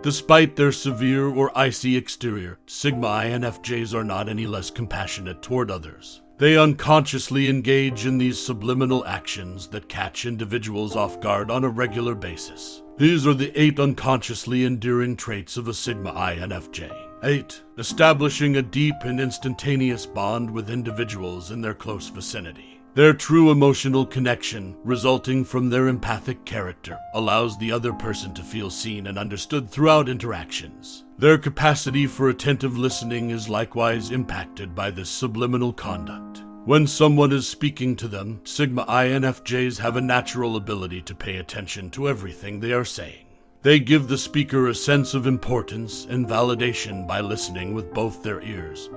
Despite their severe or icy exterior, Sigma INFJs are not any less compassionate toward others. They unconsciously engage in these subliminal actions that catch individuals off guard on a regular basis. These are the 8 unconsciously endearing traits of a Sigma INFJ. 8. Establishing a deep and instantaneous bond with individuals in their close vicinity. Their true emotional connection, resulting from their empathic character, allows the other person to feel seen and understood throughout interactions. Their capacity for attentive listening is likewise impacted by this subliminal conduct. When someone is speaking to them, Sigma INFJs have a natural ability to pay attention to everything they are saying. They give the speaker a sense of importance and validation by listening with both their ears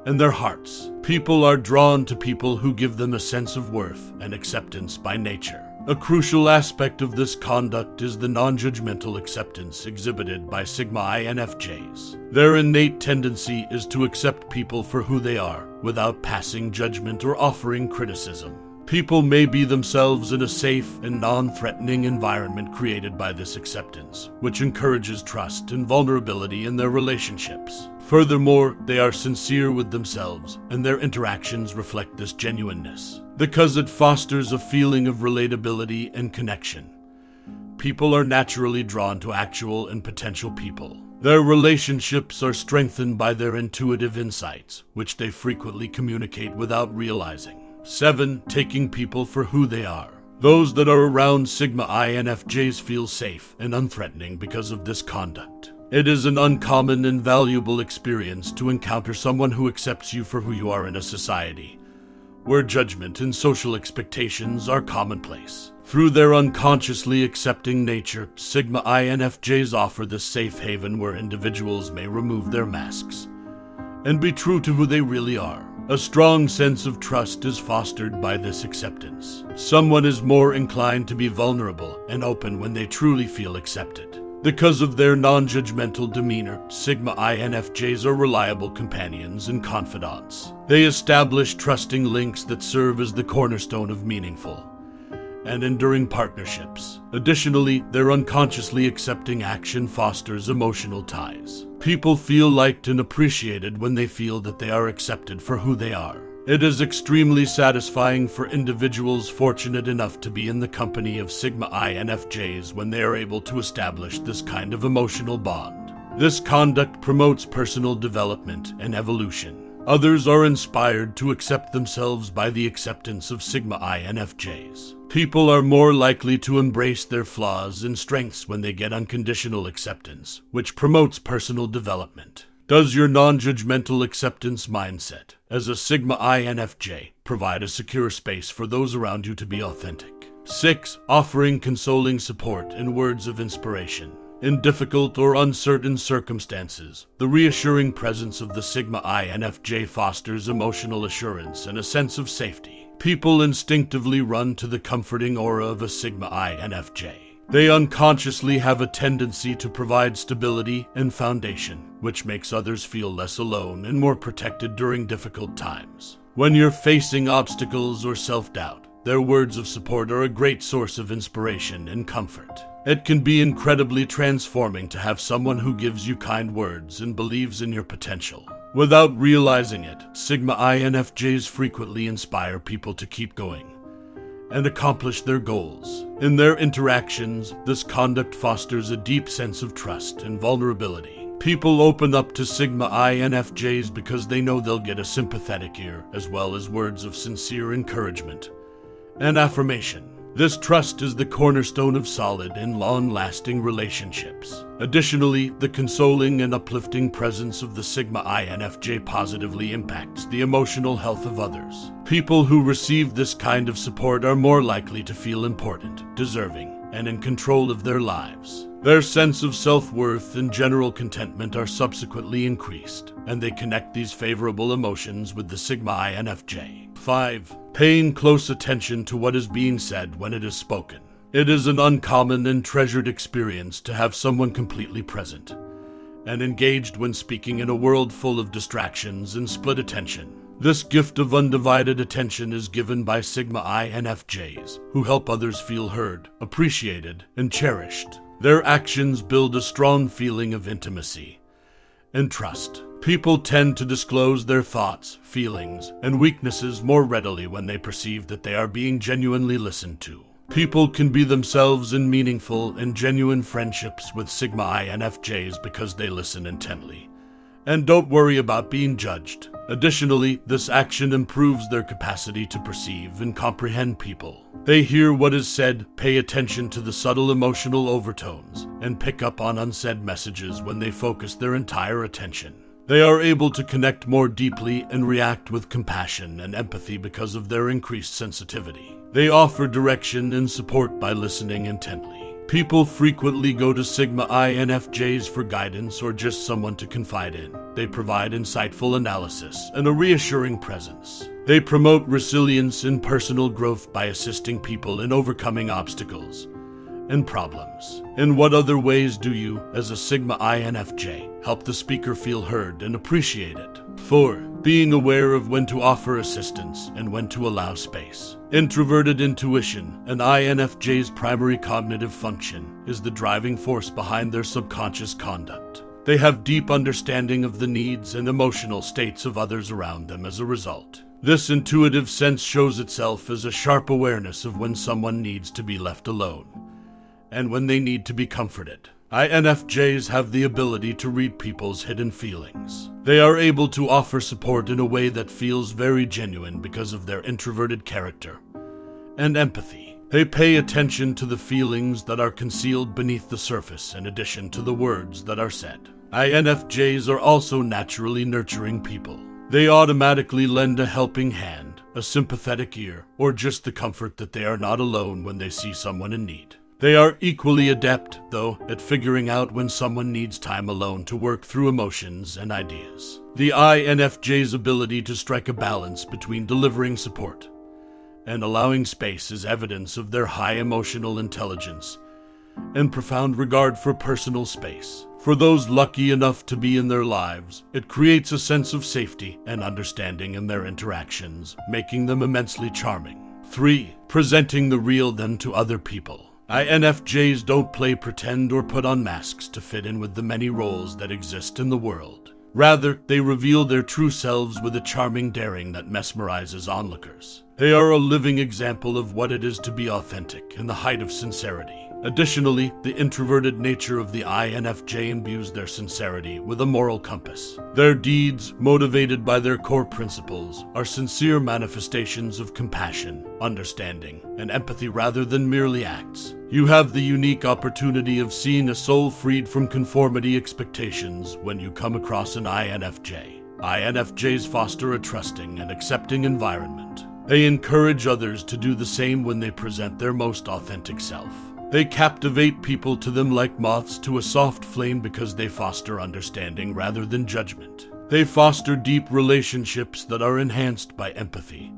and their hearts. People are drawn to people who give them a sense of worth and acceptance by nature. A crucial aspect of this conduct is the non-judgmental acceptance exhibited by Sigma INFJs. Their innate tendency is to accept people for who they are, without passing judgment or offering criticism. People may be themselves in a safe and non-threatening environment created by this acceptance, which encourages trust and vulnerability in their relationships. Furthermore, they are sincere with themselves, and their interactions reflect this genuineness, because it fosters a feeling of relatability and connection. People are naturally drawn to actual and potential people. Their relationships are strengthened by their intuitive insights, which they frequently communicate without realizing. 7. Taking people for who they are. Those that are around Sigma INFJs feel safe and unthreatening because of this conduct. It is an uncommon and valuable experience to encounter someone who accepts you for who you are in a society where judgment and social expectations are commonplace. Through their unconsciously accepting nature, Sigma INFJs offer this safe haven where individuals may remove their masks and be true to who they really are. A strong sense of trust is fostered by this acceptance. Someone is more inclined to be vulnerable and open when they truly feel accepted. Because of their non-judgmental demeanor, Sigma INFJs are reliable companions and confidants. They establish trusting links that serve as the cornerstone of meaningful and enduring partnerships. Additionally, their unconsciously accepting action fosters emotional ties. People feel liked and appreciated when they feel that they are accepted for who they are. It is extremely satisfying for individuals fortunate enough to be in the company of Sigma INFJs when they are able to establish this kind of emotional bond. This conduct promotes personal development and evolution. Others are inspired to accept themselves by the acceptance of Sigma INFJs. People are more likely to embrace their flaws and strengths when they get unconditional acceptance, which promotes personal development. Does your non-judgmental acceptance mindset as a Sigma INFJ provide a secure space for those around you to be authentic? 6. Offering consoling support and words of inspiration. In difficult or uncertain circumstances, the reassuring presence of the Sigma INFJ fosters emotional assurance and a sense of safety. People instinctively run to the comforting aura of a Sigma INFJ. They unconsciously have a tendency to provide stability and foundation, which makes others feel less alone and more protected during difficult times. When you're facing obstacles or self-doubt, their words of support are a great source of inspiration and comfort. It can be incredibly transforming to have someone who gives you kind words and believes in your potential. Without realizing it, Sigma INFJs frequently inspire people to keep going and accomplish their goals. In their interactions, this conduct fosters a deep sense of trust and vulnerability. People open up to Sigma INFJs because they know they'll get a sympathetic ear, as well as words of sincere encouragement and affirmation. This trust is the cornerstone of solid and long-lasting relationships. Additionally, the consoling and uplifting presence of the Sigma INFJ positively impacts the emotional health of others. People who receive this kind of support are more likely to feel important, deserving, and in control of their lives. Their sense of self-worth and general contentment are subsequently increased, and they connect these favorable emotions with the Sigma INFJ. 5. Paying close attention to what is being said when it is spoken. It is an uncommon and treasured experience to have someone completely present and engaged when speaking in a world full of distractions and split attention. This gift of undivided attention is given by Sigma INFJs, who help others feel heard, appreciated, and cherished. Their actions build a strong feeling of intimacy and trust. People tend to disclose their thoughts, feelings, and weaknesses more readily when they perceive that they are being genuinely listened to. People can be themselves in meaningful and genuine friendships with Sigma INFJs because they listen intently and don't worry about being judged. Additionally, this action improves their capacity to perceive and comprehend people. They hear what is said, pay attention to the subtle emotional overtones, and pick up on unsaid messages when they focus their entire attention. They are able to connect more deeply and react with compassion and empathy because of their increased sensitivity. They offer direction and support by listening intently. People frequently go to Sigma INFJs for guidance or just someone to confide in. They provide insightful analysis and a reassuring presence. They promote resilience and personal growth by assisting people in overcoming obstacles and problems. In what other ways do you, as a Sigma INFJ, help the speaker feel heard and appreciated? 4. Being aware of when to offer assistance and when to allow space. Introverted intuition, an INFJ's primary cognitive function, is the driving force behind their subconscious conduct. They have deep understanding of the needs and emotional states of others around them as a result. This intuitive sense shows itself as a sharp awareness of when someone needs to be left alone and when they need to be comforted. INFJs have the ability to read people's hidden feelings. They are able to offer support in a way that feels very genuine because of their introverted character and empathy. They pay attention to the feelings that are concealed beneath the surface in addition to the words that are said. INFJs are also naturally nurturing people. They automatically lend a helping hand, a sympathetic ear, or just the comfort that they are not alone when they see someone in need. They are equally adept, though, at figuring out when someone needs time alone to work through emotions and ideas. The INFJ's ability to strike a balance between delivering support and allowing space is evidence of their high emotional intelligence and profound regard for personal space. For those lucky enough to be in their lives, it creates a sense of safety and understanding in their interactions, making them immensely charming. 3. Presenting the real them to other people. INFJs don't play pretend or put on masks to fit in with the many roles that exist in the world. Rather, they reveal their true selves with a charming daring that mesmerizes onlookers. They are a living example of what it is to be authentic and the height of sincerity. Additionally, the introverted nature of the INFJ imbues their sincerity with a moral compass. Their deeds, motivated by their core principles, are sincere manifestations of compassion, understanding, and empathy rather than merely acts. You have the unique opportunity of seeing a soul freed from conformity expectations when you come across an INFJ. INFJs foster a trusting and accepting environment. They encourage others to do the same when they present their most authentic self. They captivate people to them like moths to a soft flame because they foster understanding rather than judgment. They foster deep relationships that are enhanced by empathy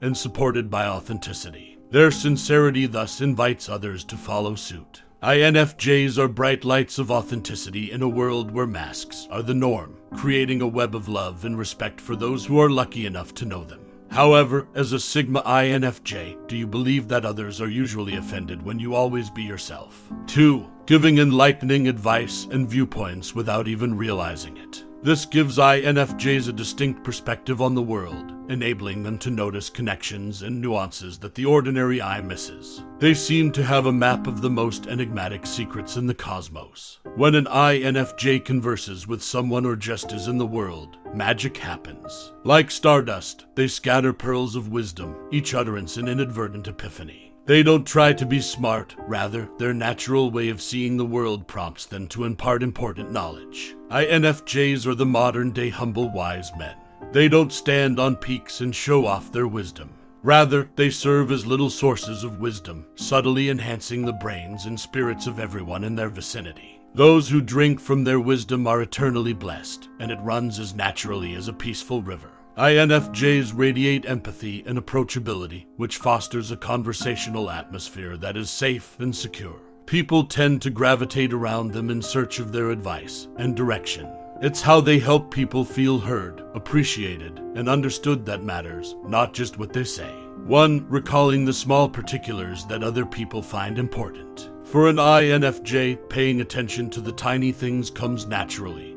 and supported by authenticity. Their sincerity thus invites others to follow suit. INFJs are bright lights of authenticity in a world where masks are the norm, creating a web of love and respect for those who are lucky enough to know them. However, as a Sigma INFJ, do you believe that others are usually offended when you always be yourself? 2. Giving enlightening advice and viewpoints without even realizing it. This gives INFJs a distinct perspective on the world, enabling them to notice connections and nuances that the ordinary eye misses. They seem to have a map of the most enigmatic secrets in the cosmos. When an INFJ converses with someone or just is in the world, magic happens. Like stardust, they scatter pearls of wisdom, each utterance an inadvertent epiphany. They don't try to be smart, rather, their natural way of seeing the world prompts them to impart important knowledge. INFJs are the modern-day humble wise men. They don't stand on peaks and show off their wisdom. Rather, they serve as little sources of wisdom, subtly enhancing the brains and spirits of everyone in their vicinity. Those who drink from their wisdom are eternally blessed, and it runs as naturally as a peaceful river. INFJs radiate empathy and approachability, which fosters a conversational atmosphere that is safe and secure. People tend to gravitate around them in search of their advice and direction. It's how they help people feel heard, appreciated, and understood that matters, not just what they say. 1. Recalling the small particulars that other people find important. For an INFJ, paying attention to the tiny things comes naturally,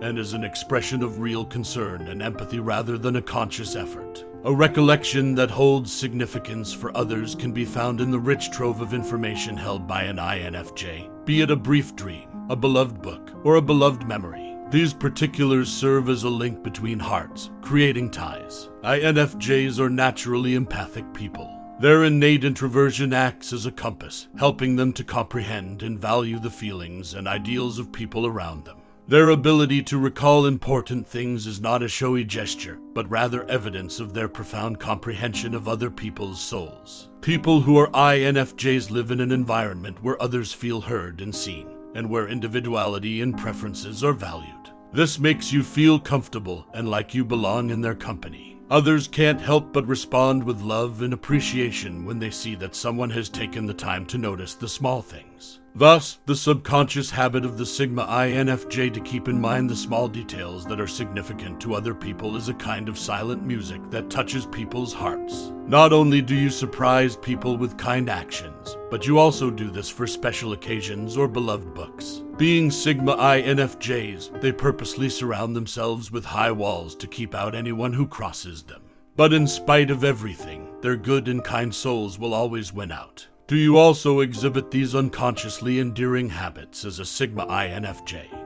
and is an expression of real concern and empathy rather than a conscious effort. A recollection that holds significance for others can be found in the rich trove of information held by an INFJ, be it a brief dream, a beloved book, or a beloved memory. These particulars serve as a link between hearts, creating ties. INFJs are naturally empathic people. Their innate introversion acts as a compass, helping them to comprehend and value the feelings and ideals of people around them. Their ability to recall important things is not a showy gesture, but rather evidence of their profound comprehension of other people's souls. People who are INFJs live in an environment where others feel heard and seen, and where individuality and preferences are valued. This makes you feel comfortable and like you belong in their company. Others can't help but respond with love and appreciation when they see that someone has taken the time to notice the small things. Thus, the subconscious habit of the Sigma INFJ to keep in mind the small details that are significant to other people is a kind of silent music that touches people's hearts. Not only do you surprise people with kind actions, but you also do this for special occasions or beloved books. Being Sigma INFJs, they purposely surround themselves with high walls to keep out anyone who crosses them. But in spite of everything, their good and kind souls will always win out. Do you also exhibit these unconsciously endearing habits as a Sigma INFJ?